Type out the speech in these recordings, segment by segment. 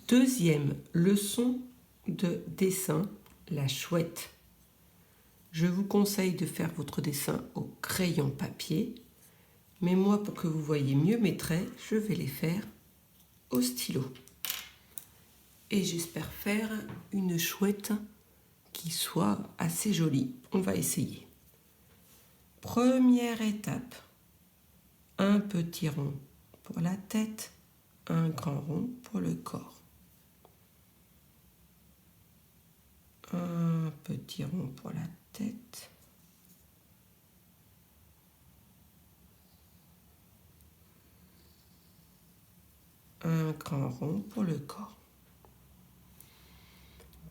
Deuxième leçon de dessin, la chouette. Je vous conseille de faire votre dessin au crayon papier, mais moi, pour que vous voyez mieux mes traits, je vais les faire au stylo. Et j'espère faire une chouette qui soit assez jolie. On va essayer. Première étape, un petit rond pour la tête, un grand rond pour le corps. Un petit rond pour la tête. Un grand rond pour le corps.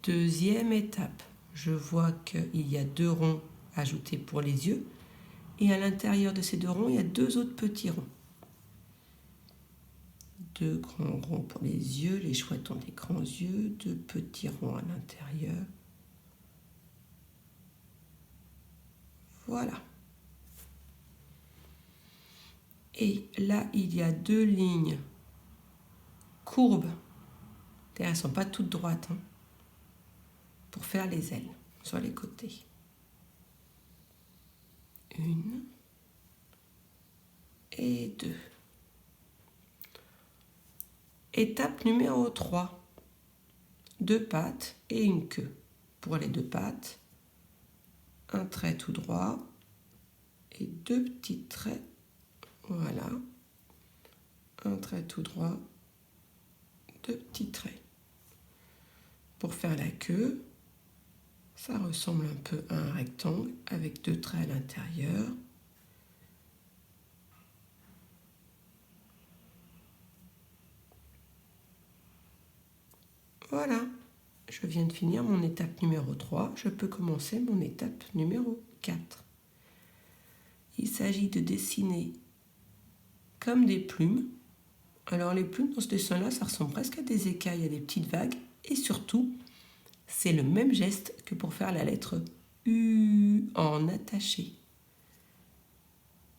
Deuxième étape, je vois qu'il y a 2 ronds ajoutés pour les yeux et à l'intérieur de ces 2 ronds, il y a 2 autres petits ronds. 2 grands ronds pour les yeux, les chouettes ont des grands yeux, 2 petits ronds à l'intérieur. Voilà. Et là, il y a 2 lignes courbes. Elles ne sont pas toutes droites, hein, pour faire les ailes sur les côtés. 1 et 2. Étape numéro 3. 2 pattes et une queue. Pour les 2 pattes, un trait tout droit et 2 petits traits. Voilà. Un trait tout droit, 2 petits traits. Pour faire la queue, ça ressemble un peu à un rectangle avec 2 traits à l'intérieur. Voilà, je viens de finir mon étape numéro 3. Je peux commencer mon étape numéro 4. Il s'agit de dessiner comme des plumes. Alors les plumes dans ce dessin-là, ça ressemble presque à des écailles, à des petites vagues. Et surtout, c'est le même geste que pour faire la lettre U en attaché.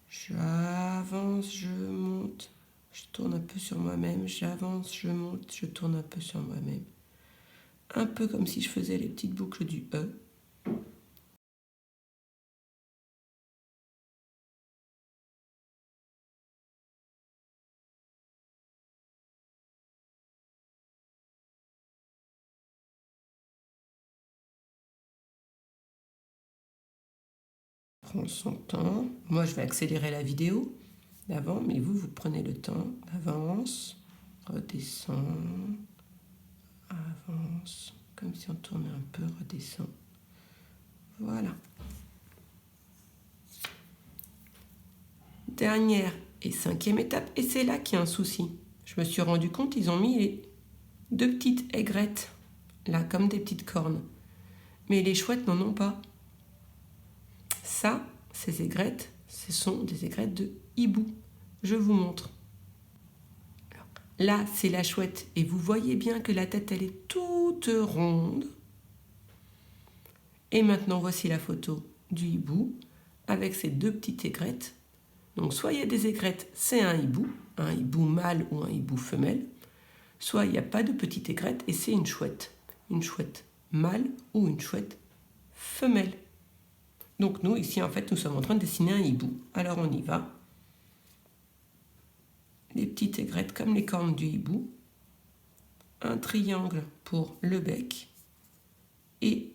J'avance, je monte, je tourne un peu sur moi-même, j'avance, je monte, je tourne un peu sur moi-même. Un peu comme si je faisais les petites boucles du E. Prend son temps. Moi, je vais accélérer la vidéo d'avant, mais vous prenez le temps. Avance, redescend, avance, comme si on tournait un peu, redescend. Voilà. Dernière et 5e étape, et c'est là qu'il y a un souci. Je me suis rendu compte, ils ont mis les 2 petites aigrettes, là, comme des petites cornes. Mais les chouettes n'en ont pas. Ça, ces aigrettes, ce sont des aigrettes de hibou. Je vous montre. Alors, là, c'est la chouette. Et vous voyez bien que la tête, elle est toute ronde. Et maintenant, voici la photo du hibou avec ces 2 petites aigrettes. Donc, soit il y a des aigrettes, c'est un hibou mâle ou un hibou femelle. Soit il n'y a pas de petite aigrette et c'est une chouette mâle ou une chouette femelle. Donc nous, ici, en fait, nous sommes en train de dessiner un hibou. Alors on y va. Les petites aigrettes comme les cornes du hibou. Un triangle pour le bec. Et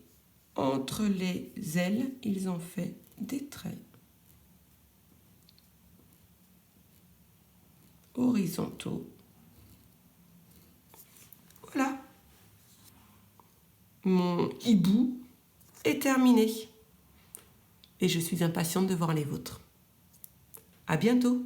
entre les ailes, ils ont fait des traits horizontaux. Voilà. Mon hibou est terminé. Et je suis impatiente de voir les vôtres. À bientôt!